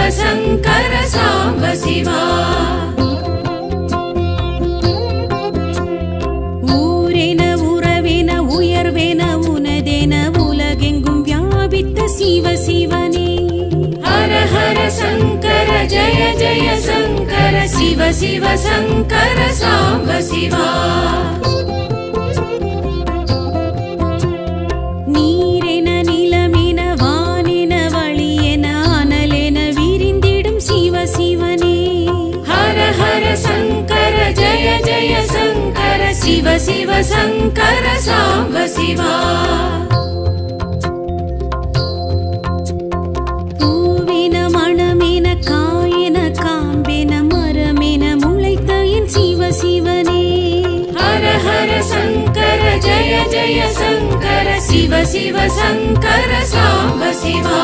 சங்கர சாம்ப சிவா. ஊரென உறவென உயர்வென உனதென உலகெங்கும் வியாபித்த சிவ சிவனே. ஹர ஹர சங்கர ஜய ஜய சங்கர சிவ சிவ சங்கர சாம்ப சிவா. நீரென நிலமென வானென வழியென அனலென விரிந்திடும் சிவ சிவனே. ஹர ஹர சங்கர ஜய ஜய சங்கர சிவ சிவ சங்கர சாம்ப சிவா. பூவென மணமென காயென காம்பென மரமென முளைத்த என் சிவ சிவனே. ஹர ஹர சங்கர ஜய ஜய சங்கர சிவ சிவ சங்கர சாம்ப சிவா.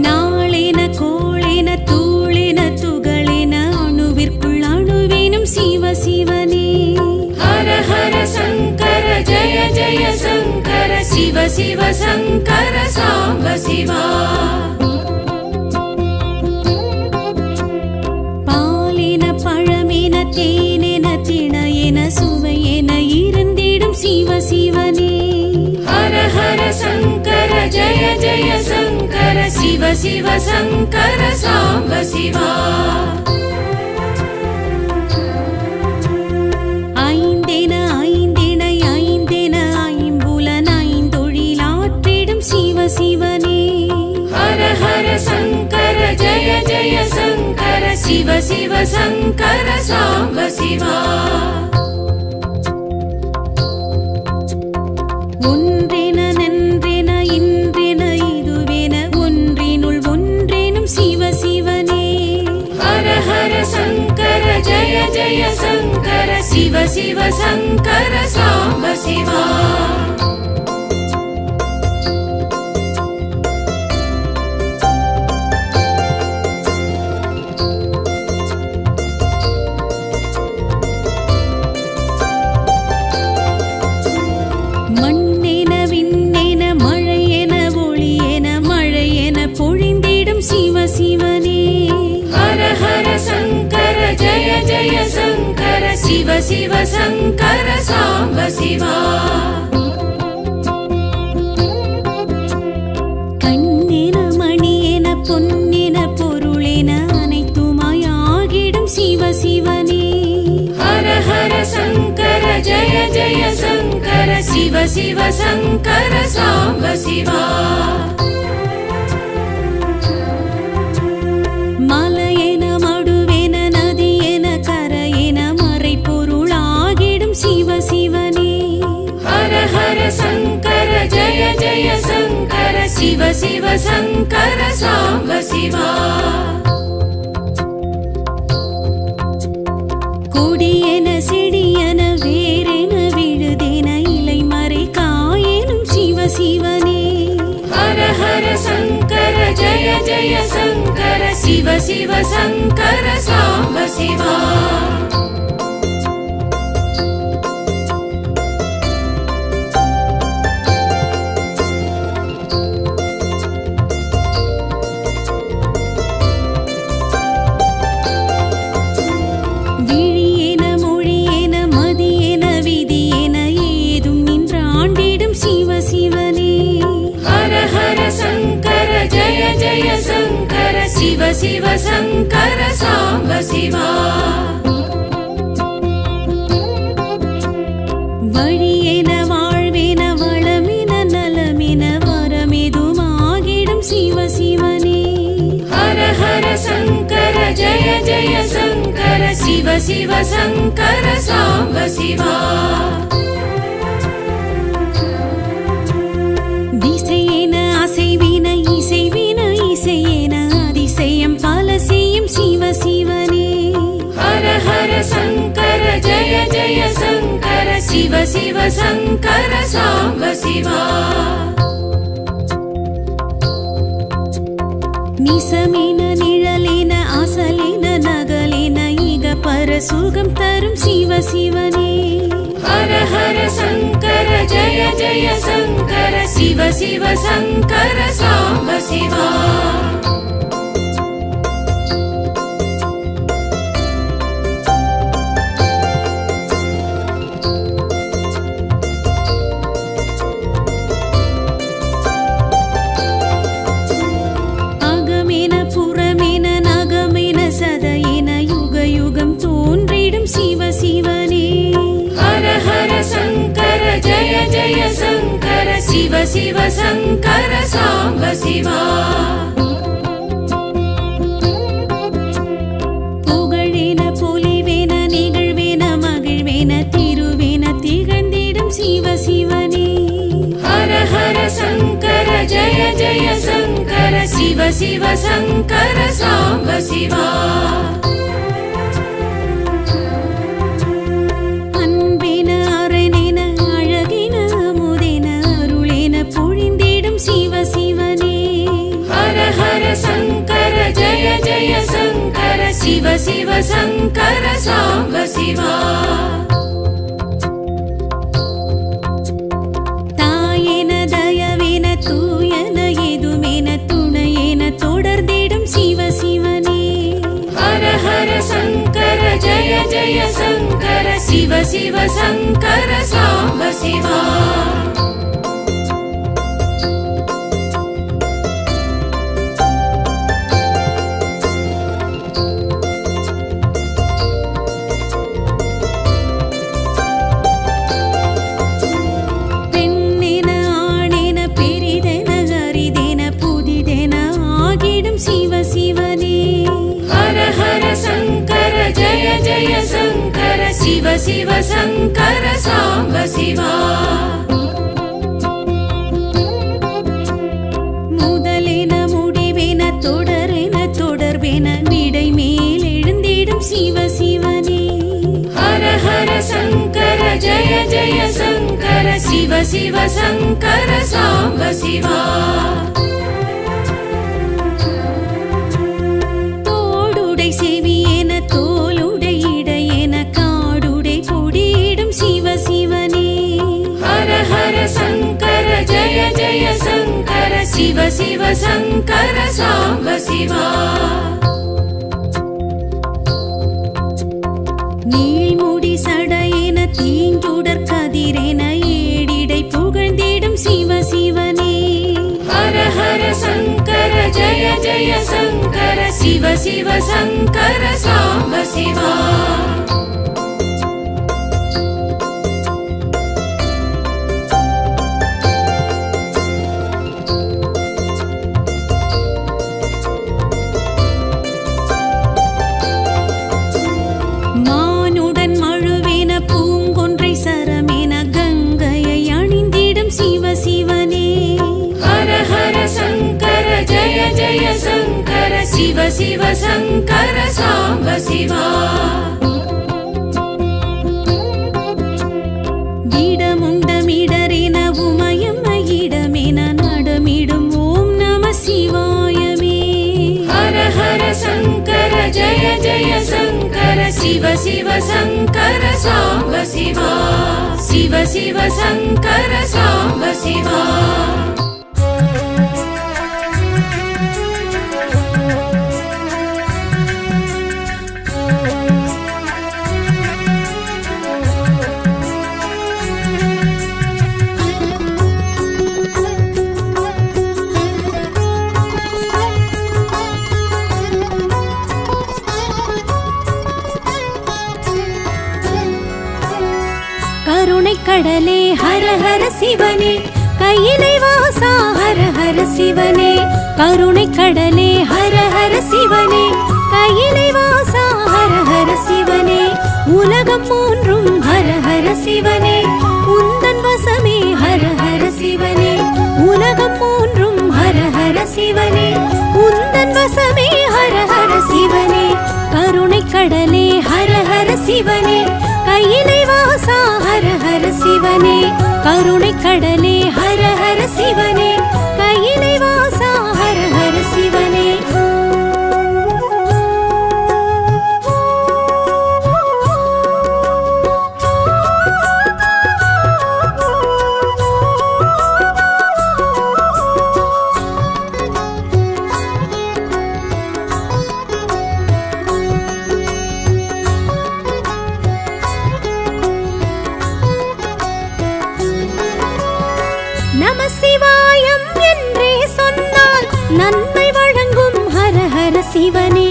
நாளென கோளென தூளென துகளென அணுவிற்குள் அணுவேனும் சிவ சிவனே. ஹர ஹர சங்கர ஜய ஜய சங்கர சிவ சிவ சங்கர சாம்ப சிவா. பாலென பழமென தேனென திணையென சுவையென இருந்திடும் சிவ சிவனே. ஹர ஹர சங்கர ஜய ஜய சங்கர சிவ சிவ சங்கர சாம்ப சிவா. ஐந்தென ஐந்திணை ஐந்தென ஐம்புலன் ஐந்தொழிலாற்றிடும் சிவ சிவனே. ஹர ஹர சங்கர ஜய ஜய சங்கர சிவ சிவ சங்கர சாம்ப சிவா. ஒன்றென நன்றென இன்றென இதுவென ஒன்றினுள் ஒன்றேனும் சிவ சிவனே. ஹர ஹர சங்கர ஜய ஜய சங்கர சிவ சிவ சங்கர சாம்ப சிவா. மண்ணென விண்ணென மழையென ஒளியென மழையென பொழிந்திடும் சிவ சிவனே. ஹர ஹர சங்கர ஜய ஜய சங்கர சிவ சிவ சங்கர சாம்ப சிவா. கண்ணென மணியென பொன்னென பொருளென அனைத்துமாய் ஆகிடும் சிவ சிவனே. ஹர ஹர சங்கர ஜய ஜய சங்கர சிவ சிவ சங்கர சாம்ப சிவா. மலையென மடுவென நதியென கரையென மறைப்பொருளாகிடும் சிவ சிவனே. ஹர ஹர சங்கர ஜய ஜய சங்கர சிவ சிவ சங்கர சாம்ப சிவா. கொடியென செடியென வேரென விழுதென இலை மறை காயெனும் சிவ சிவனே. ஹர ஹர சங்கர ஜய ஜய சங்கர சிவ சிவ சங்கர சாம்ப சிவா. விழியென மொழியென மதியென விதியென ஏதும் நின்று ஆண்டிடும் சிவ சிவனே. ஹர ஹர சங்கர ஜய ஜய சங்கர சிவ சிவ சங்கர சாம்ப சிவா. வழியென வாழ்வென வளமென நலமென வரமெதுமாகிடும் சிவ சிவனே. ஹர ஹர சங்கர ஜய ஜய சங்கர சிவ சிவ சங்கர சாம்ப சிவா. திசையென அசைவின இசைவின இசையென அதிசயம் பல செய்யும் சிவ சிவனே. ஹர ஹர சங்கர ஜய ஜய சங்கர சிவ சிவ சங்கர சாம்ப சிவா. நிசமென நிழலென சுகம் தரும் சிவ சிவனே. ஹர ஹர சங்கர ஜய ஜய சங்கர சிவ சிவ சங்கர சாம்ப சிவா. சிவ சிவ சங்கர சாம்ப சிவா. புகழேன பொலிவேன நிகழ்வேன மகிழ்வேன திருவேன திகழ்ந்திடும் சிவ சிவனே. ஹர ஹர சங்கர ஜய ஜய சங்கர சிவ சிவ சங்கர சாம்ப சிவா. சங்கர ஜய ஜய சங்கர சிவ சிவ சங்கர சாம்ப சிவா. தாயேன தயவேன தூயன எதுமேன துணையேன தொடர்ந்திடும் சிவ சிவனே. ஹர ஹர சங்கர ஜய ஜய சங்கர சிவ சிவ சங்கர சாம்ப சிவா. சிவ சிவ சங்கர சாம்ப சிவா. முதலென முடிவென தொடரென தொடர்பென விடை மேல் எழுந்திடும் சிவ சிவனே. ஹர ஹர சங்கர ஜய ஜய சங்கர சிவ சிவ சங்கர சாம்ப சிவா. தோடுடை செவியென தோலுடை இடையென காடுடை கொடியிடும் சிவ சிவனே. ஹர ஹர சங்கர ஜய ஜய சங்கர சிவ சிவ சங்கர சாம்ப சிவா. நீள்முடி சடையென தீஞ்சுடர் கதிரென ஏடிடை புகழ்ந்திடும் சிவ சிவனே. ஹர ஹர சங்கர ஜய ஜய சங்கர சிவ சிவ சங்கர சாம்ப சிவா. மானுடன் மழுவேன பூங்கொன்றை சரமேன கங்கையை அணிந்திடும் சிவ சிவனே. ஹர ஹர சங்கர ஜய ஜய சங்கர சிவ சிவ சங்கர சாம்ப சிவா. இடமுண்டமிடரென உமயம் இடமென நடமிடும் ஓம் நம சிவாயமே. ஹர ஹர சங்கர ஜய ஜய சங்கர சிவ சிவ சங்கர சாம்ப சிவா. சிவ சிவ சங்கர சாம்ப சிவா. கடலே ஹர ஹர சிவனே கையிலை வாசா ஹர ஹர சிவனே. கருணை கடலே ஹர ஹர சிவனே கையிலை வாசா ஹர ஹர சிவனே. உலகம் மூன்றும் ஹர ஹர சிவனே உந்தன் வசமே ஹர ஹர சிவனே. உலகம் மூன்றும் ஹர ஹர சிவனே உந்தன் வசமே ஹர ஹர சிவனே. கருணை கடலே ஹர ஹர சிவனே கையிலை வாசா ஹர ஹர சிவனே. கருணை கடலே ஹர ஹர சிவனே கையிலை வாசா ஹர ஹர சிவனே. நம சிவாயம் என்றே சொன்னால் நன்மை வழங்கும் ஹர ஹர சிவனே.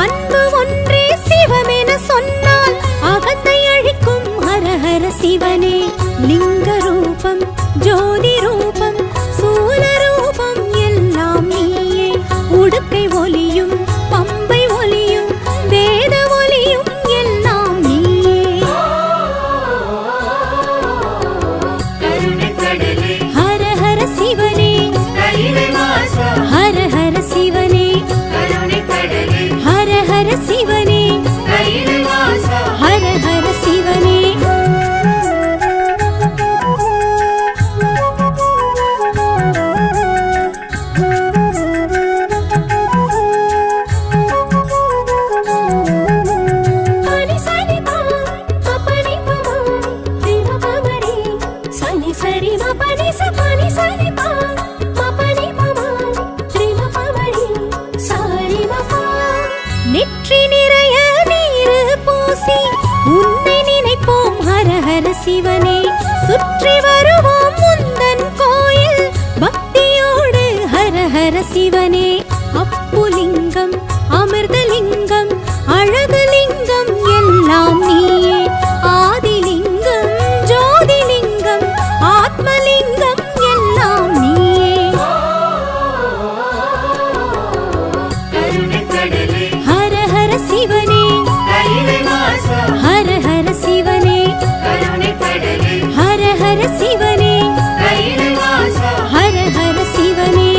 அன்பு ஒன்றே சிவமென சொன்னால் அகத்தை அழிக்கும் ஹர ஹர சிவனே. லிங்க ரூபம் ஜோதி ரூபம் சூல ரூபம் எல்லாம் நீயே. உடுக்கை ஒலியும் பம்பை ஒலியும் வேத ஒலியும் எல்லாம் நீயே. ஹர ஹர சிவனே ஹர ஹர சிவனே ஹர ஹர சிவனே ஹர ஹர சிவனே. நெற்றி நிறைய நீரு பூசி உன்னை நினைப்போம் ஹர ஹர சிவனே. சுற்றி வருவோம் முந்தன் கோயில் பக்தியோடு ஹர ஹர சிவனே. அப்புலிங்கம் அமிர்தலிங்கம் அழகுலிங்கம் எல்லாம் நீயே. ஆதிலிங்கம் ஜோதிலிங்கம் ஆத்மலிங்கம் எல்லாம் நீயே. ஹர ஹர சிவனே ஹர ஹர சிவனே ஹர ஹர சிவனே ஹர ஹர சிவனே.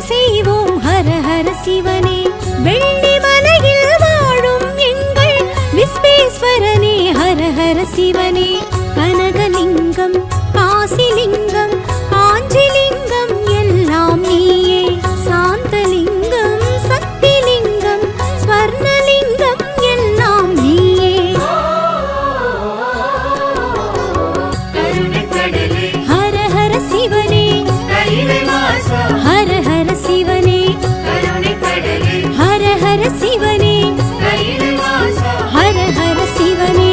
செய்வோம் ஹர ஹர சிவனே. வெள்ளி மலையில் வாழும் எங்கள் விஸ்வேஸ்வரனே ஹர ஹர சிவனே. கனகலிங்கம் காசிலிங்கம் காஞ்சிலிங்கம் எல்லாம் நீயே. சாந்தலிங்கம் சக்திலிங்கம் ஸ்வர்ணலிங்கம் எல்லாம் நீயே. ஹர ஹர சிவனே ஹர ஹர சிவனே ஹர ஹர சிவனே ஹர ஹர சிவனே.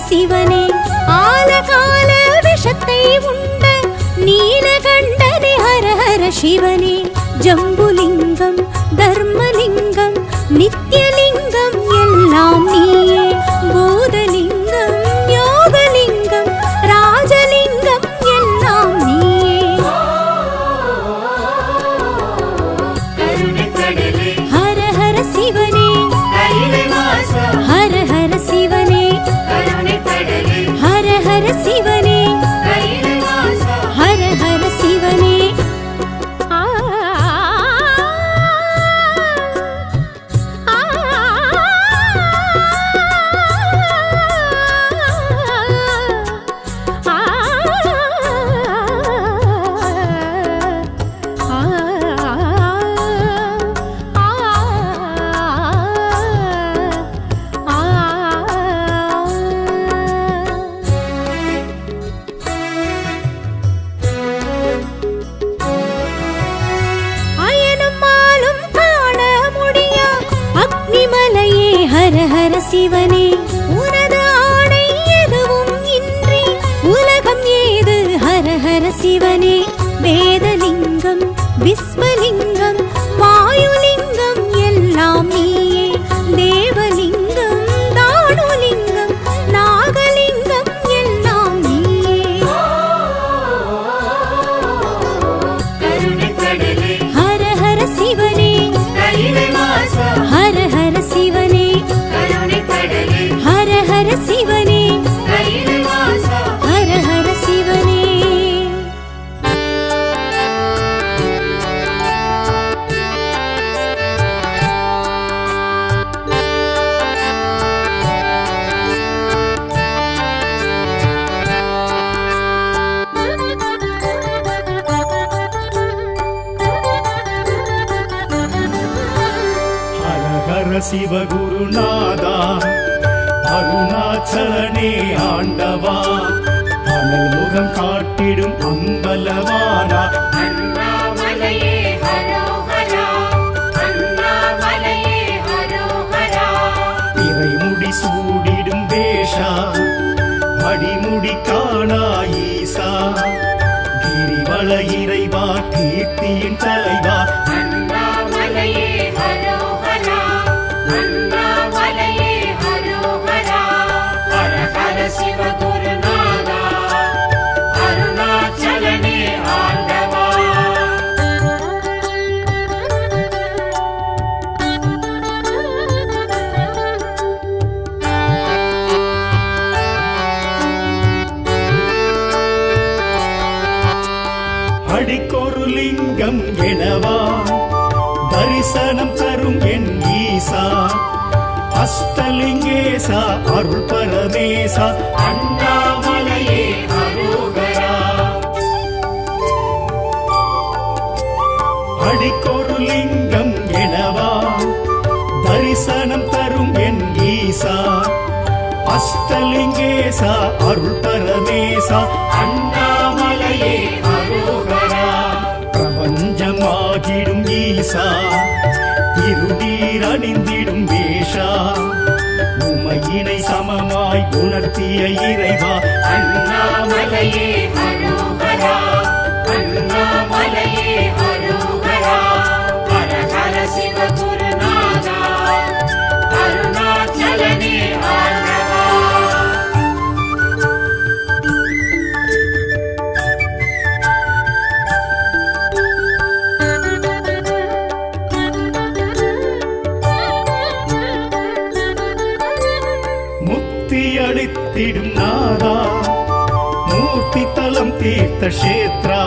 சிவனே ஆலகால விஷத்தை உண்ட நீலகண்டனே ஹர ஹர சிவனே. ஜம்புலிங்கம் தர்மலிங்கம் நித்யலிங்கம் எல்லாம் நீயே. பூதலிங்கம் யோகலிங்கம் ராஜலிங்கம் எல்லாம் நீயே. ஹர ஹர சிவனே ஹர ஹர சிவனே ஹர ஹர சிவனே ஹர ஹர சிவனே. ஹர ஹர சிவனே உனது ஆணை எதுவும் இன்றி உலகம் ஏது ஹர ஹர சிவனே. வேதலிங்கம் விஸ்வலிங்கம் வாயுலிங்கம் எல்லாம் நீயே. தேவலிங்கம் தானுலிங்கம் நாகலிங்கம் எல்லாம் நீயே. சிவகுருநாதா அருணாச்சலனே ஆண்டவா அனல் முகம் காட்டிடும் அம்பலவானா அண்ணாமலையே ஹரோஹரா அண்ணாமலையே ஹரோஹரா இறைமுடி சூடிடும் வேஷா அடிமுடி காணா ஈசா கிரிவல இறைவா கீர்த்தியின் தலைவா அண்ணாமலையே ஹரோஹரா அண்ணாமலையே ஹரோஹரா ஹர ஹர சிவகுருநாதா அருணாச்சலனே ஆண்டவா அடிக்கொரு லிங்கம் எனவா தரிசனம் தரும் என் ஈசா அஷ்டலிங்கேசா அருள் பரமேசா அண்ணாமலையே ஹரோஹரா அடிக்கொரு லிங்கம் எனவா தரிசனம் தரும் என் ஈசா அஷ்டலிங்கேசா அருள் பரமேசா அண்ணாமலையே ஹரோஹரா பிரபஞ்சமாகிடும் ஈசா திருநீர் அணிந்திடும் வேஷா உமையினை சமமாய் உணர்த்திய இறைவா அண்ணாமலையே ஹரோஹரா அண்ணாமலையே ஹரோஹரா ஹர ஹர சிவகுருநாதா அருணாச்சலனே ஆண்டவா முக்தி அளித்திடும் நாதா மூர்த்தி தலம் தீர்த்த கஷேத்ரா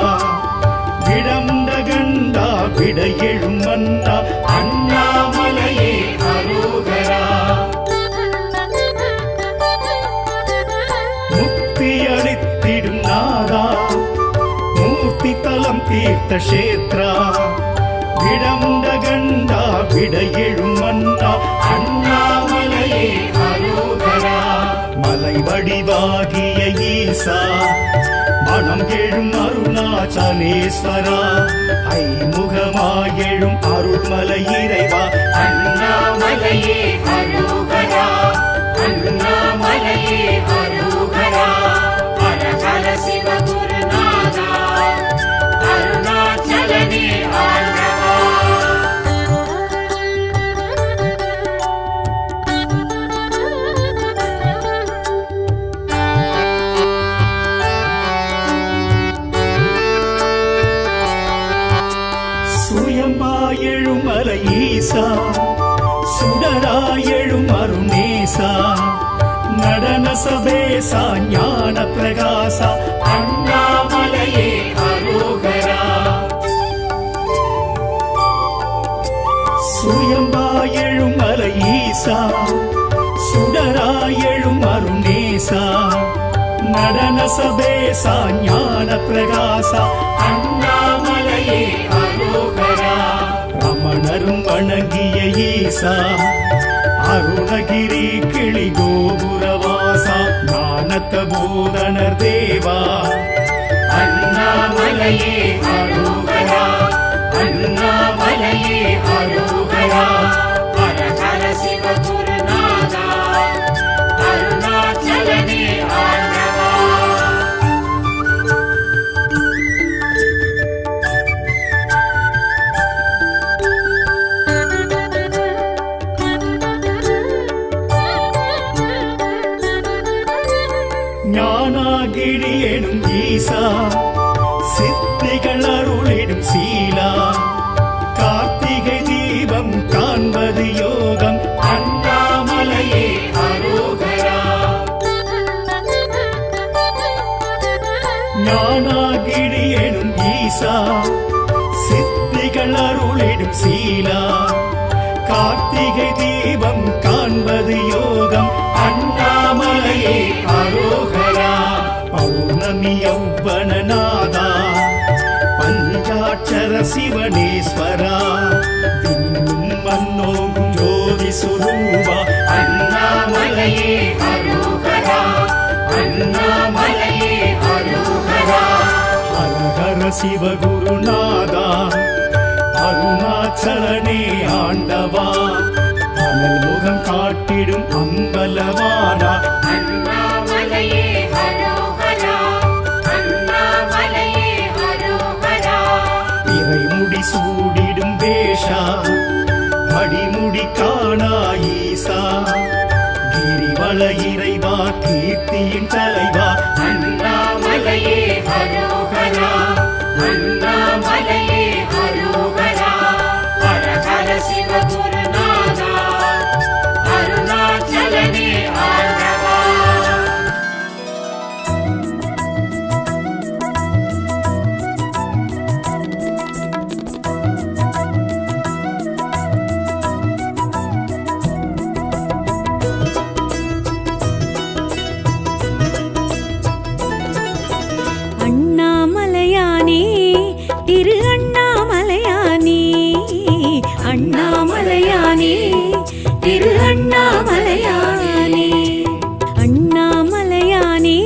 விடமுண்ட கண்டா விட எழும் மன்னா அண்ணாமலையே ஹரோஹரா முக்தி அளித்திடும் நாதா மூர்த்தி தலம் தீர்த்த கஷேத்ரா விடமுண்ட கண்டா விட எழும் மன்னா அண்ணாமலையே ஹரோஹரா மலை வடிவாகிய ஈசா மனம் எழும் அருணாச்சலேஸ்வரா ஐமுகமாயெழும் அருள்மலை இறைவா அண்ணாமலையே ஹரோஹரா அண்ணாமலையே ஹரோஹரா ஹர ஹர சிவகுருநாதா அருணாச்சலனே ஆண்டவா சுயமாயெழும் மலை ஈசா சுடராயெழும் அருணேசா நடன சபேசா ஞான பிரகாசா அண்ணாமலையே ஹரோஹரா சுயம்பாயெழும் மலை ஈசா சுடராயெழும் அருணேசா நடன சபேசா ஞான பிரகாசா அண்ணாமலையே ஹரோஹரா ரமணரும் வணங்கிய ஈசா அருணகிரி கிளி கோபுரவாசா ஞானத்த பூதனர் தேவா அண்ணாமலையே ஹரோஹரா அண்ணாமலையே ஹரோஹரா ஹர ஹர சிவகுருநாதா அருணாச்சலனே ஆண்டவா ஞானாகிரி எனும் ஈசா சித்திகள் அருளிடும் சீலா கார்த்திகை தீபம் காண்பது யோகம் அண்ணாமலையே ஹரோஹரா ஞானாகிரி எனும் ஈசா சித்திகள் அருளிடும் சீலா கார்த்திகை தீபம் காண்பது யோகம் அண்ணாமலையே ஹரோஹரா பௌர்ணமி யௌவனநாதா பஞ்சாட்சர சிவனேஸ்வரா விண்ணும் மண்ணோகும் ஜோதி சுரூபா அண்ணாமலையே அரோகரா அண்ணாமலையே அரோகரா ஹரஹர சிவகுருநாதா அருணாச்சலனே ஆண்டவா அனல் முகம் காட்டிடும் அம்பலவானா அண்ணாமலையே அரோகரா அண்ணாமலையே அரோகரா இறைமுடி சூடிடும் வேஷா அடிமுடி காணா ஈசா கிரிவல இறைவா கீர்த்தியின் தலைவா அண்ணாமலையே அரோகரா அண்ணாமலையே அரோகரா ஹரஹர சிவகுருநாதா அருணாச்சலனே ஆண்டவா அண்ணாமலையானே திரு அண்ணாமலையானே அண்ணாமலையானே திரு அண்ணாமலையானே அண்ணாமலையானே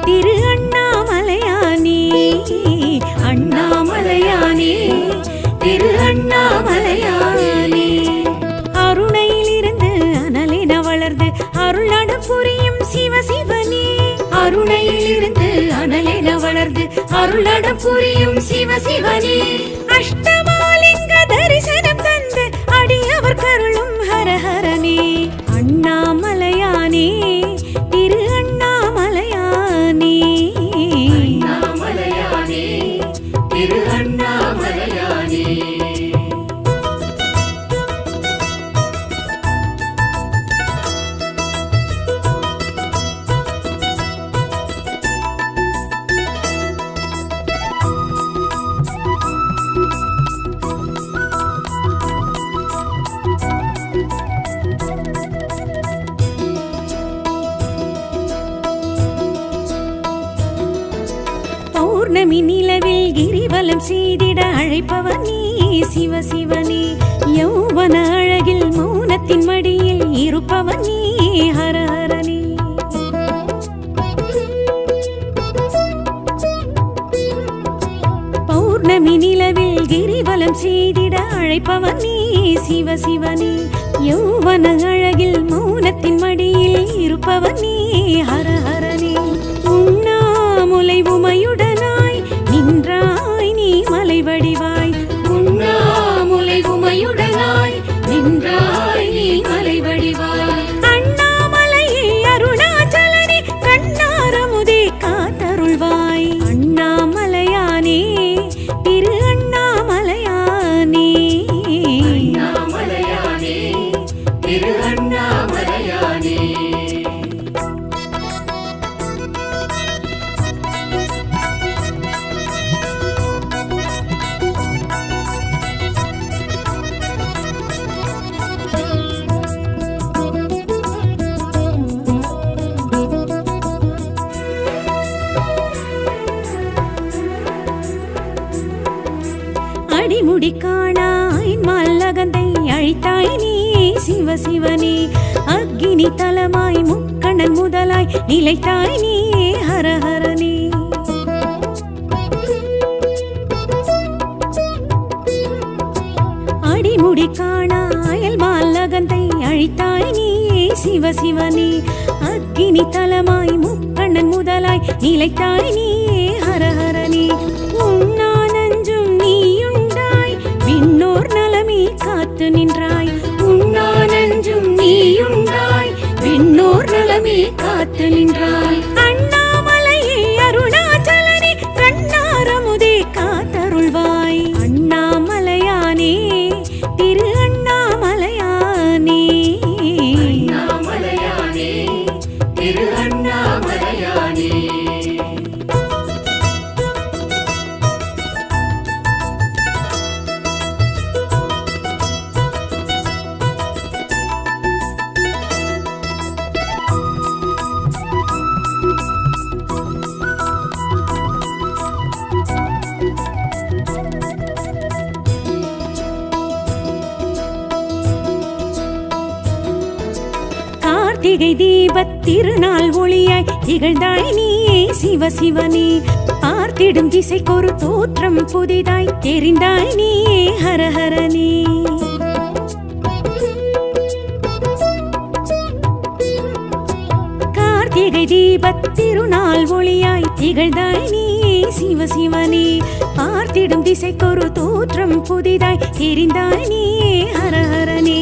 திரு அண்ணாமலையானே அண்ணாமலையானே திரு அண்ணாமலையானே அருணையிலிருந்து அனலென வளர்ந்து அருளட புரியும் சிவசிவனே அருணையிலிருந்து அனலென வளர்ந்து அருளட புரியும் சிவசிவனே அஷ்டமாலிங்க தரிசனம் தந்து அடியவர் கருளும் ஹரஹரனே அண்ணாமலையானே திரு அண்ணாமலையானே அண்ணாமலையானே திரு அண்ணாமலையானே பௌர்ணமி நிலவில் கிரிவலம் செய்திட அழைப்பவன் நீ சிவசிவனே யௌவன அழகில் மௌனத்தின் மடியில் இருப்பவன் நீ ஹரஹரனே பௌர்ணமி நிலவில் கிரிவலம் செய்திட அழைப்பவன் நீ சிவசிவனே யௌவன அழகில் மௌனத்தின் மடியில் இருப்பவன் நீ ஹரஹரனே உண்ணாமுலை உமையுடனாய் நின்றாய் நீ மலை வடிவாய் உண்ணாமுலை உமையுடனாய் நின்றாய் நீ மலை வடிவாய் அண்ணாமலையே அருணாச்சலனே கண்ணாரமுதே காத்தருள்வாய் அண்ணாமலையானே திரு அண்ணாமலையானே அண்ணாமலையானே திரு அண்ணாமலையானே அடிமுடி காணாய் மல்லகந்தை அழித்தாய் நீ சிவசிவனே அக்கினி தலமாய் முக்கண்ணன் முதலாய் நிலைத்தாய் நீ ஹரஹரனே அடிமுடி காணாயல் மல்லகந்தை அழித்தாய் நீ சிவசிவனே அக்கினி தலமாய் முக்கண்ணன் முதலாய் நிலைத்தாய் நீ ஹரஹரனே உண்ணானஞ்சும் நீயுண்டாய் விண்ணோர் நலமே காத்து நின்றாய் உண்ணானஞ்சும் நீயுண்டாய் விண்ணோர் நலமே காத்து நின்றாய் அண்ணாமலையே அருணாச்சலனே கண்ணாரமுதே காத்தருள்வாய் அண்ணாமலையானே திரு அண்ணாமலையானே அண்ணாமலையானே திரு அண்ணாமலையானே கார்த்திகை தீபத் திருநாள் ஒளியாய் திகழ்ந்தாய் நீயே சிவசிவனே பார்த்திடும் திசைக்கொரு தோற்றம் புதிதாய் தெரிந்தாய் நீயே ஹரஹரனே கார்த்திகை தீபத் திருநாள் ஒளியாய் திகழ்ந்தாய் நீயே சிவசிவனே பார்த்திடும் திசைக்கொரு தோற்றம் புதிதாய் தெரிந்தாய் நீயே ஹரஹரனே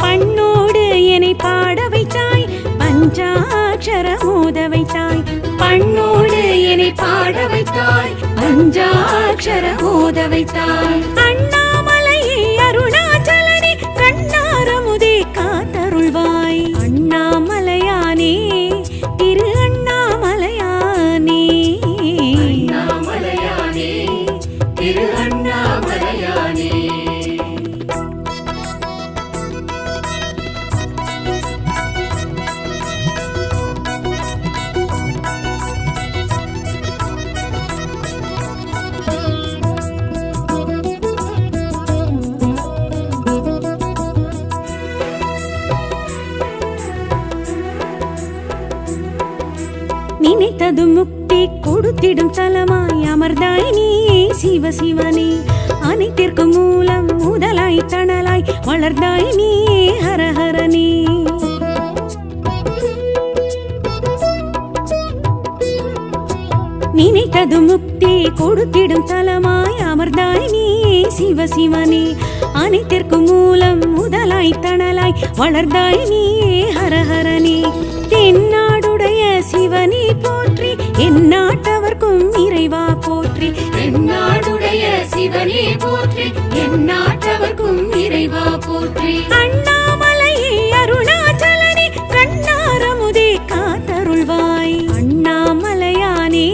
பண்ணோடு என்னை பாட வைத்தாய் பஞ்சாட்சர மோத வைத்தாய் பண்ணோடு என்னை பாட வைத்தாய் பஞ்சாட்சர மோத வைத்தாய் அண்ணாமலையே அருணாச்சலனே கண்ணாரமுதே காத்தருள்வாய் அண்ணாமலையானே திரு அண்ணாமலையானே அண்ணாமலையானே திரு அண்ணாமலையானே நினைத்தது முக்தி கொடுத்திடும் தலமாய் அமர்ந்தாய் நீயே சிவசிவனே அனைத்திற்கும் மூலம் முதலாய் தணலாய் வளர்ந்தாய் நீயே ஹரஹரனே நினைத்தது முக்தி கொடுத்திடும் தலமாய் அமர்ந்தாய் நீயே சிவசிவனே அனைத்திற்கும் மூலம் முதலாய் தணலாய் வளர்ந்தாய் நீயே ஹரஹரனே தென்னாடுடைய சிவனே போற்றி எந்நாட்டவர்க்கும் இறைவா போற்றி தென்னாடுடைய சிவனே போற்றி எந்நாட்டவர்க்கும் இறைவா போற்றி அண்ணாமலையே அருணாச்சலனே கண்ணாரமுதே காத்தருள்வாய் அண்ணாமலையானே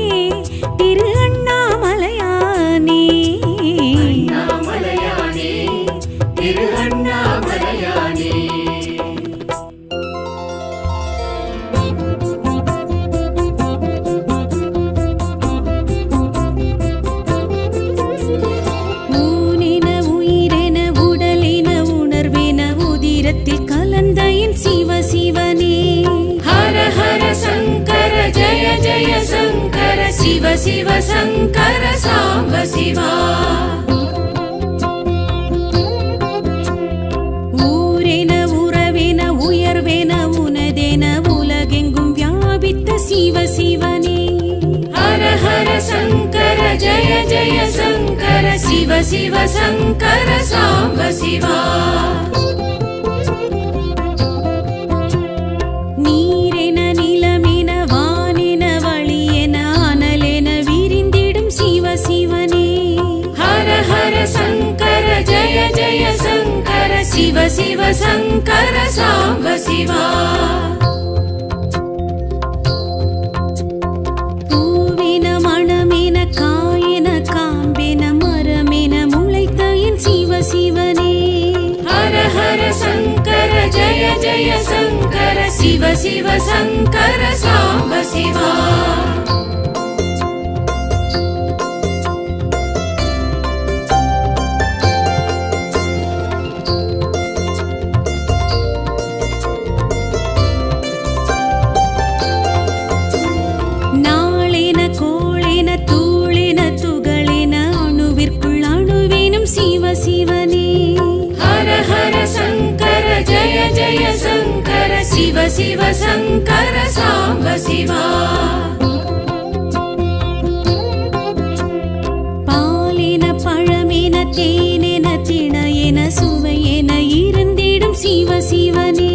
திரு அண்ணாமலையானே அண்ணாமலையானே திரு அண்ணாமலையானே ஊனென உயிரென உடலென உணர்வென உதிரத்தில் கலந்த என் சிவசிவனே ஹர ஹர சங்கர ஜய ஜய சங்கர சிவ சிவ சங்கர சாம்ப சிவா ஊரென உறவென உயர்வென உனதென உலகெங்கும் வியாபித்த சிவசிவனே ஹர ஹர சங்கர ஜய ஜய சங்கர சிவ சிவ சங்கர சாம்ப சிவா நீரென நிலமென வானென வழியென அனலென விரிந்திடும் சிவசிவனே ஹர ஹர சங்கர ஜய ஜய சங்கர சிவ சிவ சங்கர சாம்ப சிவா பூவென மணமென காயென காம்பென மரமென முளைத்த என் சிவசிவனே ஹர ஹர சங்கர ஜய ஜய சங்கர சிவ சிவ சங்கர சாம்ப சிவா நாளென கோளென தூளென துகளென அணுவிற்குள் அணுவேனும் சிவசிவனே ஹர ஹர சங்கர ஜய ஜய சங்கர சிவ சிவ சங்கர சாம்ப சிவா பாலென பழமென தேனென திணையென சுவையென இருந்திடும் சிவசிவனே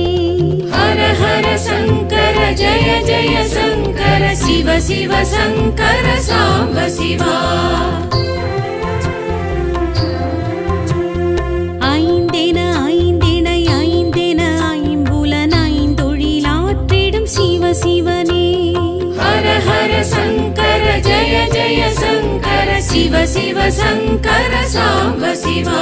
ஹர ஹர சங்கர ஜய ஜய சங்கர சிவ சிவ சங்கர சாம்ப சிவா ஐந்தென ஐந்திணை ஐந்தென ஐம்புலன் ஐந்தொழிலாற்றிடும் சிவசிவனே ஹர ஹர சங்கர ஜய ஜய சங்கர சிவ சிவ சங்கர சாம்ப சிவா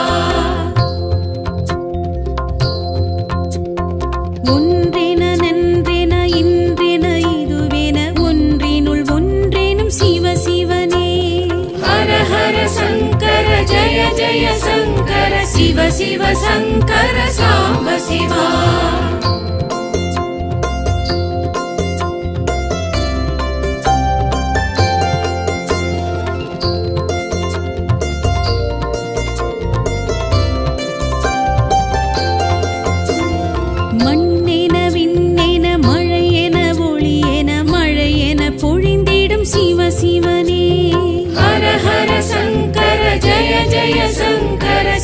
ஒன்றென நன்றென இன்றென இதுவென ஒன்றினுள் ஒன்றேனும் சிவசிவனே ஹர ஹர சங்கர ஜய ஜய சங்கர சிவ சிவ சங்கர சாம்ப சிவா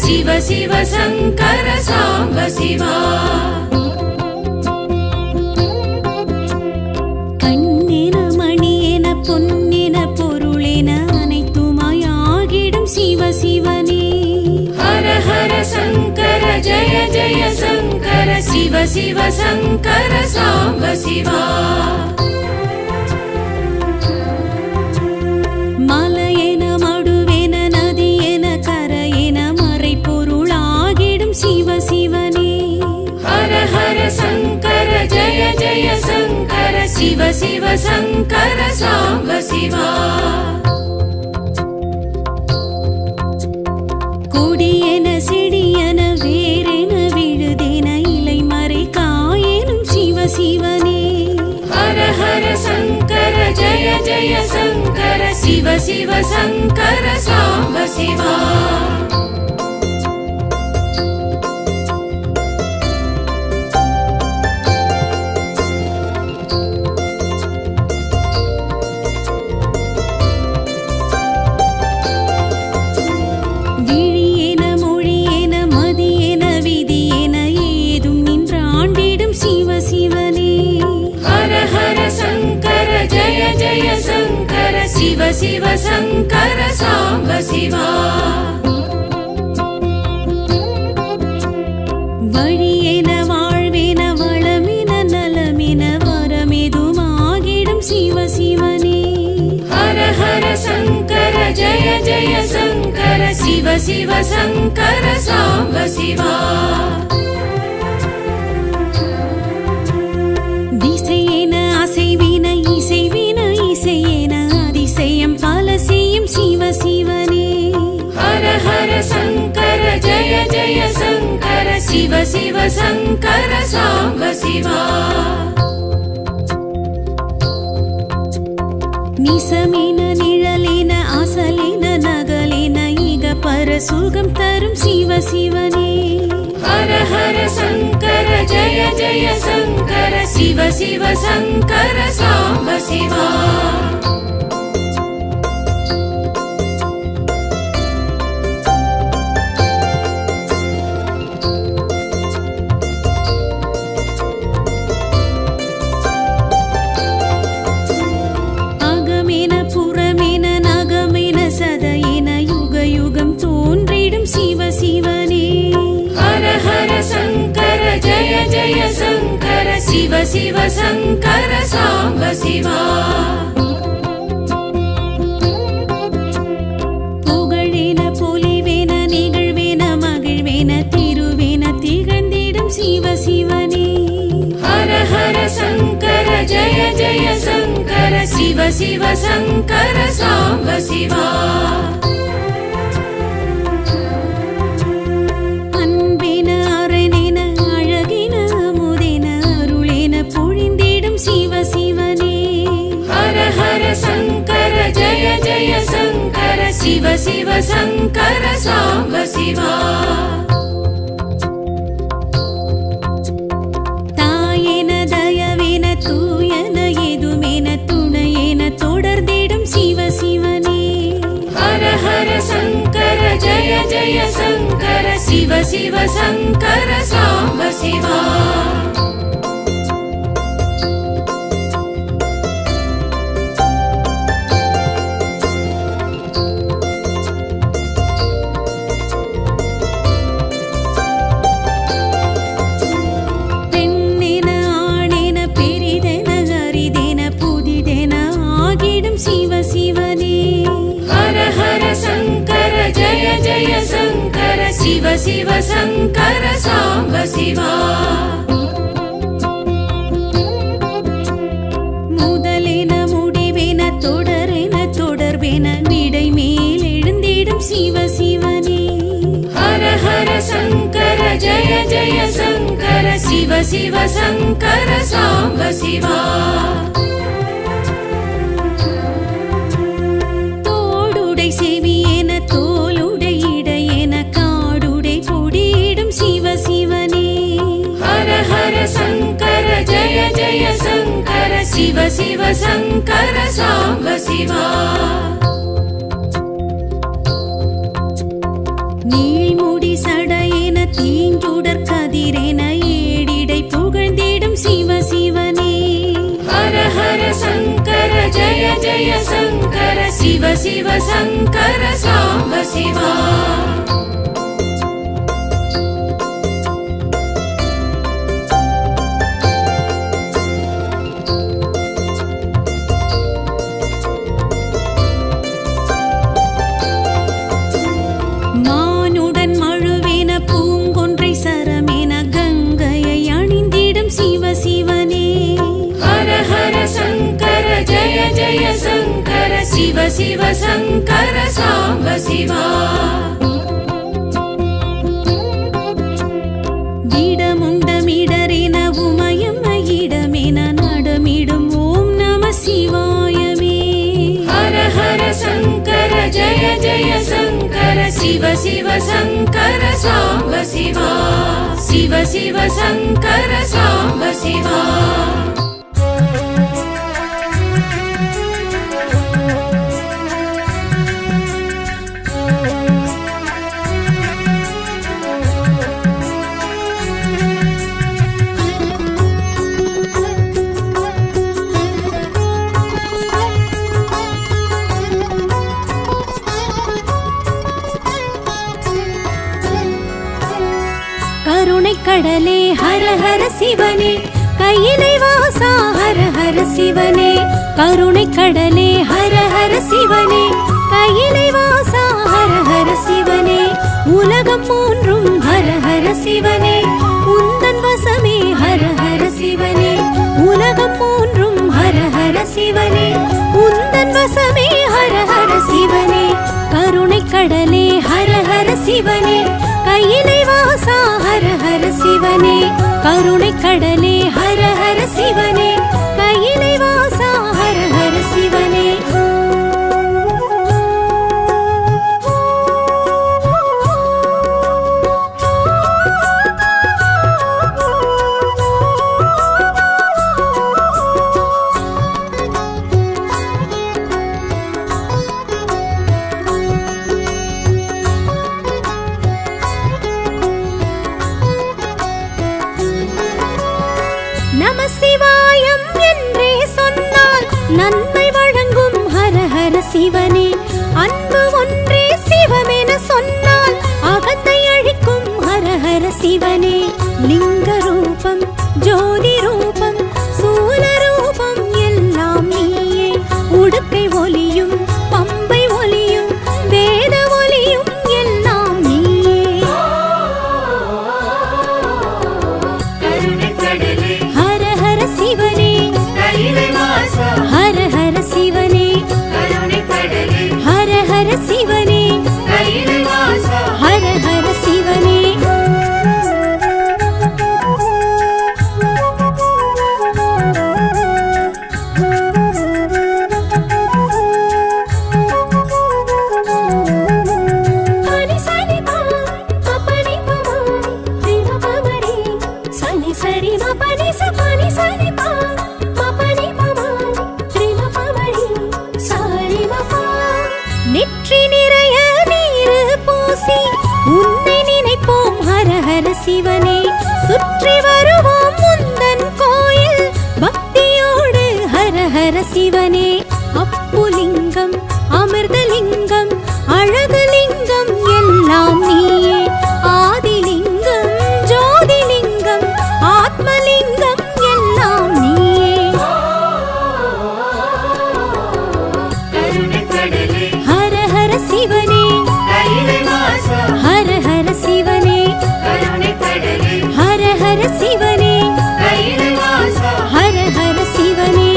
शिव शिव शङ्कर साम्ब शिवा கண்ணென மணியென பொன்னென பொருளென அனைத்துமாய் ஆகிடும் சிவ சிவனே हर हर शङ्कर जय जय शङ्कर शिव शिव शङ्कर साम्ब शिवा மலையென மடுவென நதியென கரையென மறைபொருளாகிடும் சிவ சிவனே हर हर शङ्कर जय जय शङ्कर शिव शिव शङ्कर साम्ब शिवा கொடியென செடியென வேரென விழுதென இலைமறை காயெனும் சிவ சிவனே हर हर शङ्कर जय जय शङ्कर शिव शिव शङ्कर साम्ब शिवा விழியென மொழியென மதியென விதியென ஏதும் நின்றாண்டிடும் சிவ சிவனே हर हर शङ्कर जय जय शङ्कर शिव शिव शङ्कर साम्ब शिवा வழியென வாழ்வென வளமென நலமென வரமெதுமாகிடும் சிவ சிவனே हर हर शङ्कर जय जय शङ्कर शिव शिव शङ्कर साम्ब शिवा திசையென அசைவின இசைவின இசையென அதிசயம் பல செய்யும் சிவ சிவனே हर हर शङ्कर जय जय शङ्कर शिव शिव शङ्कर साम्ब शिवा நிசமென நிழலென அசலென நகலென இக பர சுகம் தரும் சிவ சிவனே हर हर शङ्कर जय जय शङ्कर शिव शिव शङ्कर साम्ब शिवा அகமென புறமென நகமென சதையென யுக யுகம் தோன்றிடும் சிவ சிவனே हर हर शङ्कर जय जय शङ्कर शिव शिव शङ्कर साम्ब शिवा புகழென பொலிவென நிகழ்வென மகிழ்வென திருவென திகழ்ந்திடும் சிவ சிவனே हर हर शङ्कर जय जय शङ्कर शिव शिव शङ्कर साम्ब शिवा அன்பென அரணென அழகென அமுதென அருளென பொழிந்திடும் சிவ சிவனே हर हर शङ्कर जय जय शङ्कर शिव शिव शङ्कर साम्ब शिवा தாயென தயவென தூயன எதுமென துணையென தொடர்ந்திடும் சிவ சிவனே हर हर शङ्कर जय जय शङ्कर शिव शिव शङ्कर साम्ब शिवा பெண்ணென ஆணென பெரிதென அரிதென புதிதென ஆகிடும் சிவ சிவனே हर हर शङ्कर जय जय शङ्कर शिव शिव शङ्कर साम्ब शिवा முதலென முடிவென தொடரென தொடர்பென விடை மேல் எழுந்திடும் சிவ சிவனே हर हर शङ्कर जय जय शङ्कर शिव शिव शङ्कर साम्ब शिवा தோடுடை செவியென தோளுடை இடையென காடுடை கொடியிடும் சிவ சிவனே हर हर शङ्कर जय जय शङ्कर शिव शिव शङ्कर साम्ब शिवा நீள்முடி சுடர் கதிரென ஏடிடை புகழ்ந்திடும் சிவ சிவனே ஹர ஹர சங்கர ஜய ஜய சங்கர சிவ சிவ சங்கர சாம்ப சிவா மானுடன் மழுவின பூங்கொன்றை சரமென கங்கையை அணிந்திடும் சிவ சிவனே ஹர ஹர சங்கர ஜய ஜய சங்கர சிவ சிவ சங்கர சாம்ப சிவா திடமுண்டமிடரென உமயம் இடமென நடமிடும் ஓம் நம சிவாயமே ஹர ஹர சங்கர ஜய ஜய சங்கர சிவ சிவ சங்கர சாம்ப சிவா சிவ சிவ சங்கர சாம்ப சிவா கருணை கடலே ஹர ஹர சிவனே கையிலை வாசா ஹர ஹர சிவனே கருணை கடலே ஹர ஹர சிவனே கையிலை வாசா ஹர ஹர சிவனே உலகம் மூன்றும் ஹர ஹர சிவனே உந்தன் வசமே ஹர ஹர சிவனே உலகம் மூன்றும் ஹர ஹர சிவனே உந்தன் வசமே ஹர ஹர சிவனே கருணை கடலே ஹர ஹர சிவனே கையிலை வாசா ஹர ஹர சிவனே கருணை கடலே ஹர ஹர சிவனே கையிலை வாசா ஹர ஹர சிவனே நம சிவாயம் என்றே சொன்னால் நன்மை வழங்கும் ஹர ஹர சிவனே அன்பு ஒன்றே சிவமென சொன்னால் அகத்தை அழிக்கும் ஹர ஹர சிவனே லிங்க ரூபம் ஜோதி ரூபம் சூல ரூபம் எல்லாம் நீயே உடுக்கை ஒலியும் பம்பை ஒலியும் வேத ஒலியும் எல்லாம் நீயே ஹர ஹர சிவனே ஹர ஹர சிவனே ஹர ஹர சிவனே ஹர ஹர சிவனே நெற்றி நிறைய நீரு பூசி உன்னை நினைப்போம் ஹர ஹர சிவனே சுற்றி வருவோம் முந்தன் கோயில் பக்தியோடு ஹர ஹர சிவனே அப்புலிங்கம் அமிர்தலிங்கம் அழகுலிங்கம் எல்லாம் நீயே ஆதிலிங்கம் ஜோதிலிங்கம் ஆத்மலிங்கம் எல்லாம் நீயே ஹர ஹர சிவனே ஹர ஹர சிவனே ஹர ஹர சிவனே ஹர ஹர சிவனே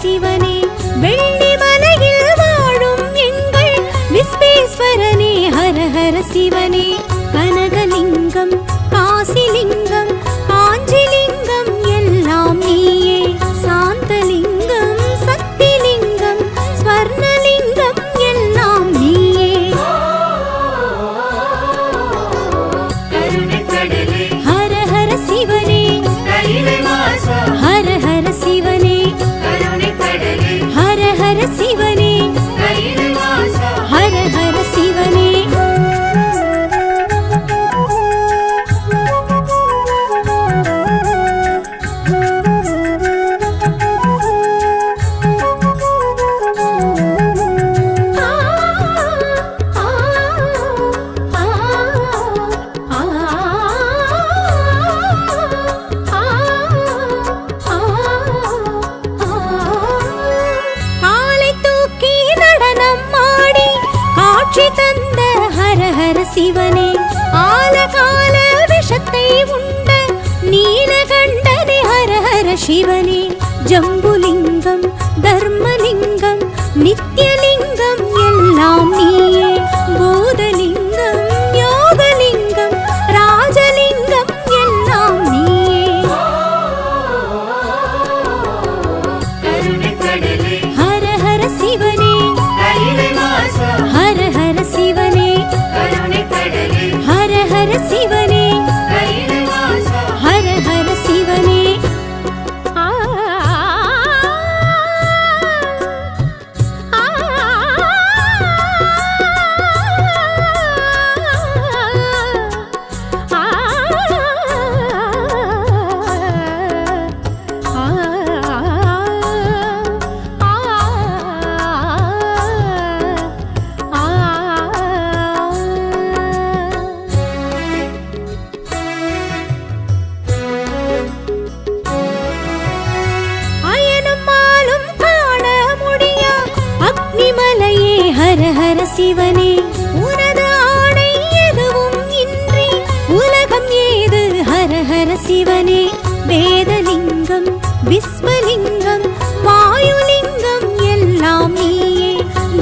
சிவனே வெள்ளி மலையில் வாழும் எங்கள் விஸ்வேஸ்வரனே ஹர ஹர சிவனே கனகலிங்கம் காசிலிங்கம் காஞ்சிலிங்கம் எல்லாம் நீயே சாந்தலிங்கம் சக்திலிங்கம் ஸ்வர்ணலிங்கம் எல்லாம் நீயே கருணைக்கடலே ஹர ஹர சிவனே கையிலை வாசா ஹர ஹர சிவனே கருணைக்கடலே ஹர ஹர சிவனே கையிலை வாசா ஹர ஹர சிவனே காலை தூக்கி நடனம் ஆடி காட்சி தந்த ஹர ஹர சிவனே ஆலகால விஷத்தை உண்ட நீலகண்டனே ஹர ஹர சிவனே ஜம்புலிங்கம் தர்மலிங்கம் நித்யலிங்கம் எல்லாம் நீயே பூதலிங்கம் யோகலிங்கம் ராஜலிங்கம் எல்லாம் நீயே கருணைக்கடலே ஹர ஹர சிவனே கையிலை வாசா ஹர ஹர சிவனே கருணைக்கடலே ஹர ஹர சிவனே கையிலை வாசா ஹர ஹர சிவனே ஆ ஆ அயனும் மாலும் காண முடியா அக்னிமலையே ஹர ஹர சிவனே உனது ஆணை எதுவும் இன்றி உலகம் ஏது ஹர ஹர சிவனே வேதலிங்கம் விஸ்வலிங்கம் வாயுலிங்கம் எல்லாம் நீயே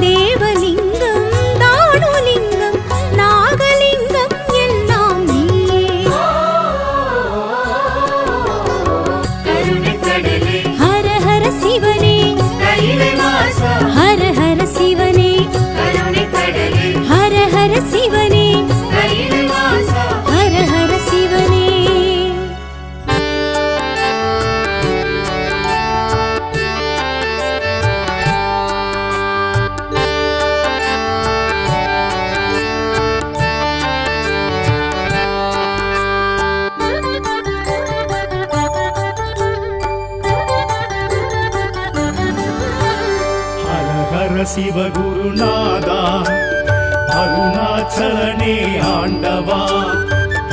தேவலிங்கம் தானுலிங்கம் நாகலிங்கம் எல்லாம் நீயே கருணைக்கடலே ஹர ஹர சிவனே கையிலை வாசா ஹர ஹர சிவனே கருணைக்கடலே ஹர ஹர சிவனே கையிலை வாசா ஹர ஹர சிவனே ஹர ஹர சிவகுருநாதா அருணாச்சலனே ஆண்டவா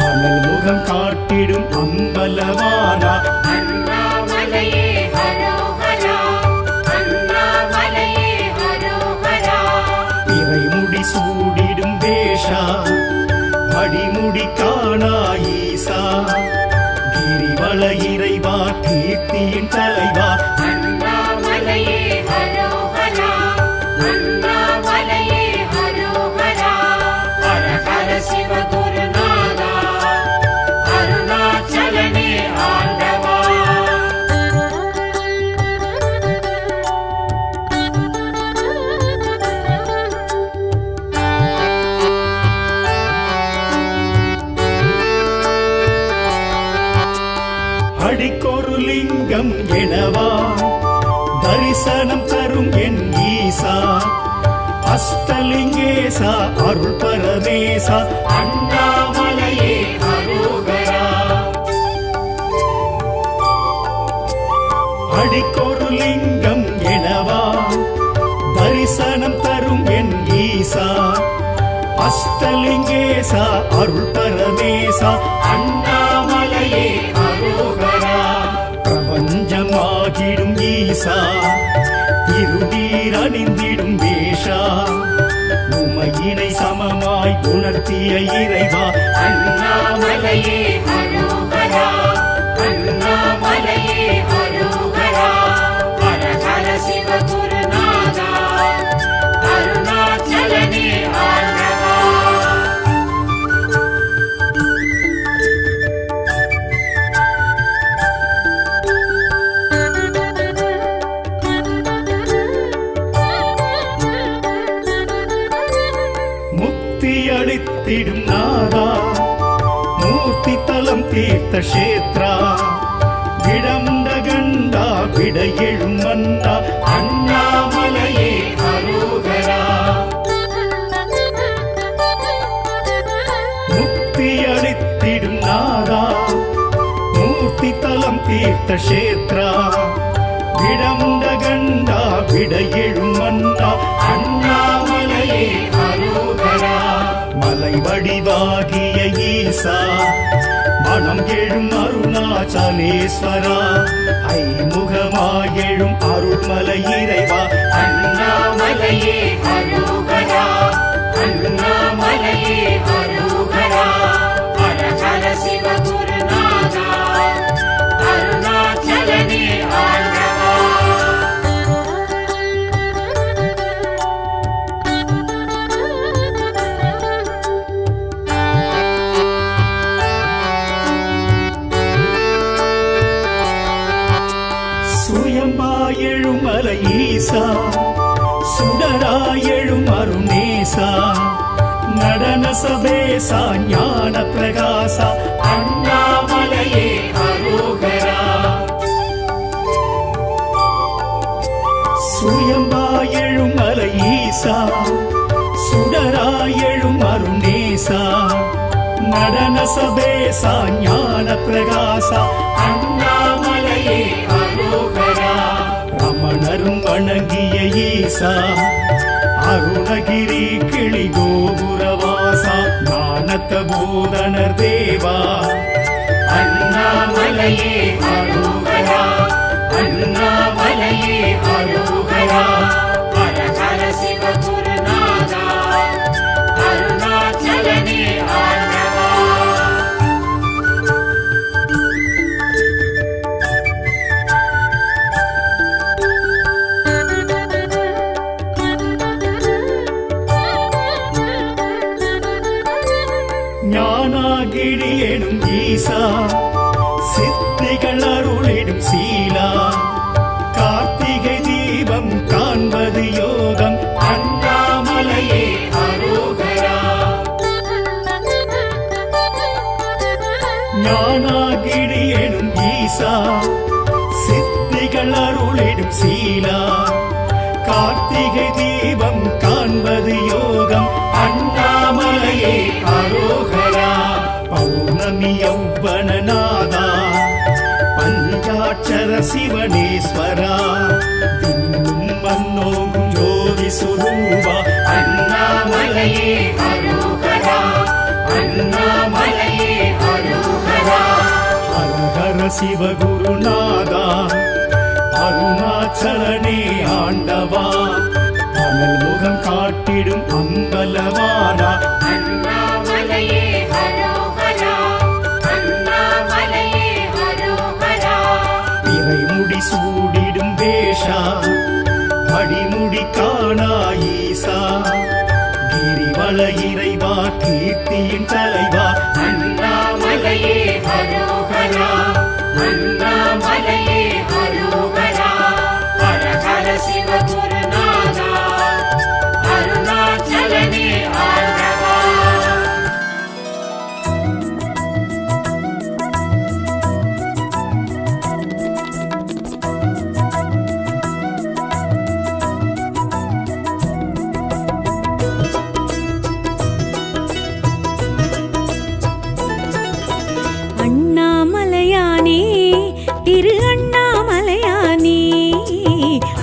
அனல் முகம் காட்டிடும் அம்பலவானா அண்ணாமலையே ஹரோஹரா அண்ணாமலையே ஹரோஹரா இறைமுடி சூடிடும் வேஷா அடிமுடி காணா ஈசா கிரிவல இறைவா கீர்த்தியின் தலைவா அண்ணாமலையே ஹரோஹரா அண்ணாமலையே ஹரோஹரா ஹர ஹர சிவகுருநாதா அருணாச்சலனே ஆண்டவா அடிக்கொரு லிங்கம் எனவா தரிசனம் தரும் என் ஈசா அஷ்டலிங்கேசா அருள் பரமேசா அண்ணாமலையே ஹரோஹரா அடிக்கொரு லிங்கம் எனவா தரிசனம் தரும் என் ஈசா அஷ்டலிங்கேசா அருள் பரமேசா அண்ணாமலையே ஹரோஹரா பிரபஞ்சமாகிடும் ஈசா திருநீர் அணிந்திடும் வேஷா உமையினை சமமாய் உணர்த்திய இறைவா அண்ணாமலையே ஹரோஹரா அண்ணாமலையே ஹரோஹரா ஹர ஹர சிவகுருநாதா அருணாச்சலனே ஆண்டவா நாதா மூர்த்தி தலம் தீர்த்த கஷேத்ரா விடமுண்ட கண்டா விடையெழும் மன்னா அண்ணாமலையே அரோகரா முக்தி அளித்திடும் நாதா மூர்த்தி தலம் தீர்த்த கஷேத்ரா விடமுண்ட கண்டா விடையெழும் மன்னா அண்ணாமலையே அரோகரா மலை வடிவாகிய ஈசா மனம் எழும் அருணாச்சலேஸ்வரா ஐமுகமாயெழும் அருள்மலை இறைவா அண்ணாமலையே அரோகரா அண்ணாமலையே அரோகரா ஹர ஹர சிவ குருநாதா அருணாச்சலனே ஆண்டவா சுயமாயெழும் மலை ஈசா சுடராயெழும் அருணேசா நடன சபேசா ஞான பிரகாசா அண்ணாமலையே அரோகரா சுயம்பாயெழும் மலை ஈசா சுடராயெழும் அருணேசா நடன சபேசா ஞான பிரகாசா அண்ணாமலையே அரோகரா ரமணரும் வணங்கிய ஈசா அருணகிரி கிளி கோபுரவாசா ஞானத்த போதனர் தேவா அண்ணாமலையே அரோகரா அண்ணாமலையே அரோகரா ஹர ஹர சிவ குருநாதா அருணாச்சலனே ஆண்டவா ஞானாகிரி எனும் ஈசா சித்திகள் அருளிடும் சீலா கார்த்திகை தீபம் காண்பது யோகம் அண்ணாமலையே அரோகரா ஞானாகிரி எனும் ஈசா சித்திகள் அருளிடும் சீலா கார்த்திகை தீபம் காண்பது யோகம் அண்ணாமலையே அரோகரா பௌர்ணமி யௌவனநாதா பஞ்சாட்சர சிவனேஸ்வரா விண்ணும் மண்ணோங்கும் ஜோதி சுரூபா அண்ணாமலையே அரோகரா அண்ணாமலையே அரோகரா ஹர ஹர சிவகுருநாதா அருணாச்சலனே ஆண்டவா அனல் முகம் காட்டிடும் அம்பலவானா அண்ணாமலையே அரோகரா அண்ணாமலையே அரோகரா இறைமுடி சூடிடும் வேஷா அடிமுடி காணா ஈசா கிரிவல இறைவா கீர்த்தியின் தலைவா அண்ணாமலையே அரோகரா அண்ணாமலையே அரோகரா ஹர ஹர சிவ குருநாதா அருணாச்சலனே ஆண்டவா அண்ணாமலையானே திரு அண்ணாமலையானே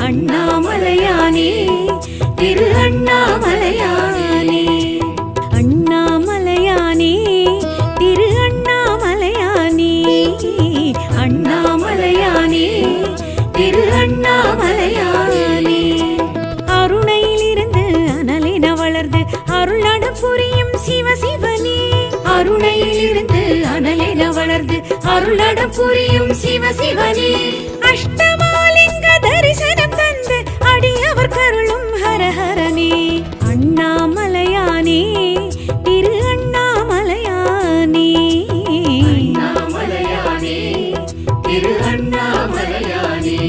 அண்ணாமலையானே திரு அண்ணாமலையானே அண்ணாமலையானே திரு அண்ணாமலையானே அண்ணாமலையானே திரு அண்ணாமலையானே அருணையிலிருந்து அனலென வளர்ந்து அருளட புரியும் சிவசிவனே அருணையிலிருந்து அனலென வளர்ந்து அருளட புரியும் சிவசிவனே அஷ்டமாலிங்க தரிசனம் தந்து அடியவர் கருளும் ஹரஹரனே அண்ணாமலையானே திரு அண்ணாமலையானே அண்ணாமலையானே திரு அண்ணாமலையானே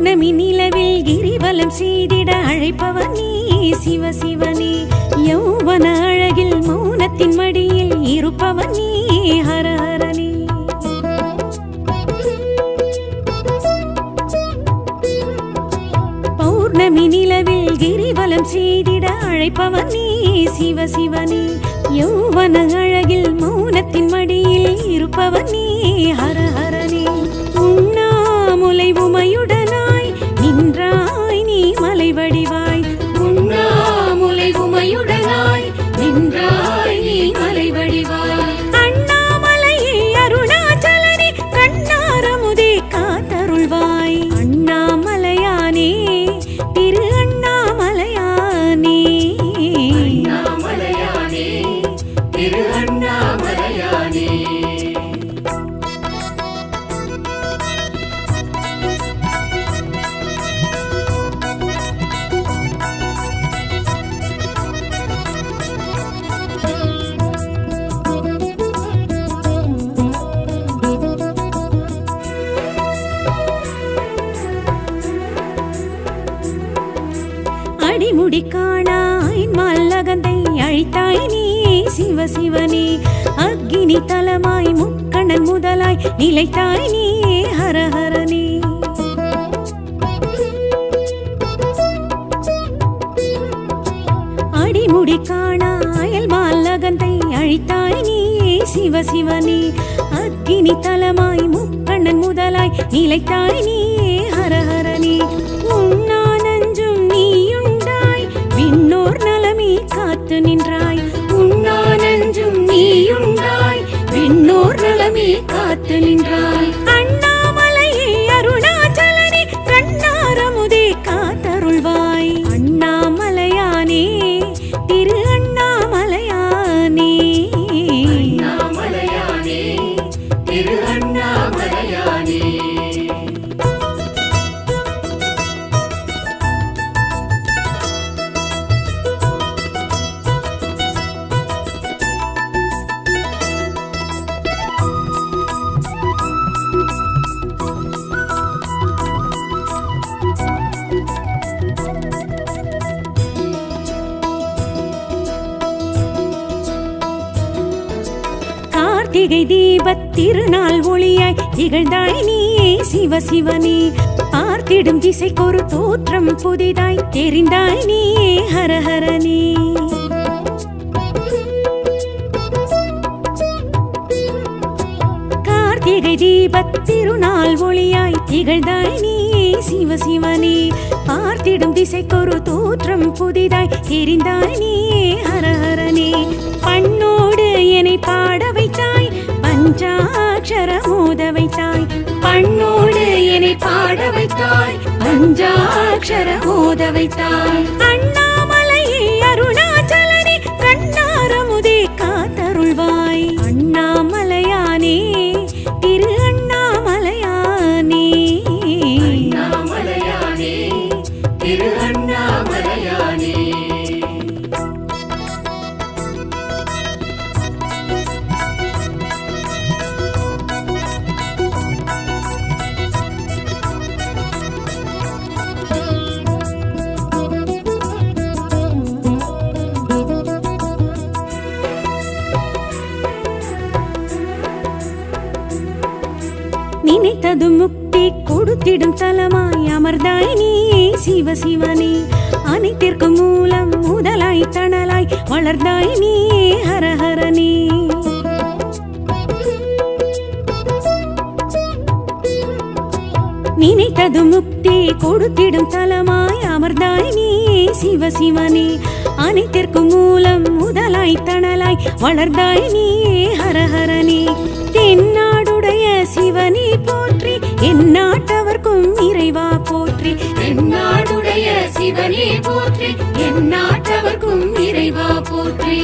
பௌர்ணமி நிலவில் கிரிவலம் செய்திட அழைப்பவன் நீ சிவ சிவனே யௌவன அழகில் மௌனத்தின் மடியில் இருப்பவன் நீ ஹர ஹரனே பௌர்ணமி நிலவில் கிரிவலம் செய்திட அழைப்பவன் நீ சிவ சிவனே யௌவன அழகில் மௌனத்தின் மடியில் இருப்பவன் நீ ஹர ஹரனே உண்ணாமுலை உமையுடனாய் நின்றாய் நீ மலை வடிவாய் உண்ணாமுலை உமையுடனாய் நின்றாய் நீ மலை வடிவாய் அண்ணாமலையே அருணாச்சலனே கண்ணாரமுதே காத்தருள்வாய் அண்ணாமலையானே திரு அண்ணாமலையானே அண்ணாமலையானே திரு அண்ணாமலையானே அடிமுடி காணாய் மல்லகந்தை அழித்தாய் நீ சிவ சிவனே அக்கினி தலமாய் முக்கணன் முதலாய் நிலைத்தாய் நீ ஹர ஹரனே அடிமுடி காணாயல் மல்லகந்தை அழித்தாய் நீ சிவ சிவனே அக்கினி தலமாய் முக்கணன் முதலாய் நிலைத்தாய் நீ ஹர ஹரனே உண்ணா நஞ்சும் நீயுண்டாய் விண்ணோர் நலமே காத்து நின்றாய் உண்ணா நஞ்சும் நீயுண்டாய் விண்ணோர் நலமே காத்து நின்றாய் அண்ணாமலையே அருணாச்சலனே கண்ணாரமுதே காத்தருள்வாய் அண்ணாமலையானே திரு அண்ணாமலையானே அண்ணாமலையானே திரு அண்ணாமலையானே கார்த்திகை தீபத் திருநாள் ஒளியாய் திகழ்ந்தாய் நீ சிவ சிவனே பார்த்திடும் திசைக்கொரு தோற்றம் புதிதாய் தெரிந்தாய் நீ ஹர ஹரனே கார்த்திகை தீபத் திருநாள் ஒளியாய் திகழ்ந்தாய் நீ சிவ சிவனே பார்த்திடும் திசைக்கொரு தோற்றம் புதிதாய் தெரிந்தாய் நீ ஹர ஹரனே பண்ணோடு என்னை பாட வைத்தாய் பஞ்சாட்சர மோத வைத்தாய் பண்ணோடு என்னை பாட வைத்தாய் பஞ்சாட்சர மோத வைத்தாய் அண்ணாமலையே அருணாச்சலனே கண்ணாரமுதே காத்தருள்வாய் அண்ணாமலையானே திரு அண்ணாமலையானே அண்ணாமலையானே திரு அண்ணாமலையானே நினைத்தது முக்தி கொடுத்திடும் தலமாய் அமர்ந்தாய் நீ சிவ சிவனே அனைத்திற்கும் மூலம் முதலாய் தணலாய் வளர்ந்தாய் நீ ஹர ஹரனே நினைத்தது முக்தி கொடுத்திடும் தலமாய் அமர்ந்தாய் நீ சிவ சிவனே அனைத்திற்கும் மூலம் முதலாய் தணலாய் வளர்ந்தாய் நீ ஹர ஹரனே தென்னாடுடைய சிவனே போற்றி எந்நாட்டவர்க்கும் இறைவா போற்றி தென்னாடுடைய சிவனே போற்றி எந்நாட்டவர்க்கும் இறைவா போற்றி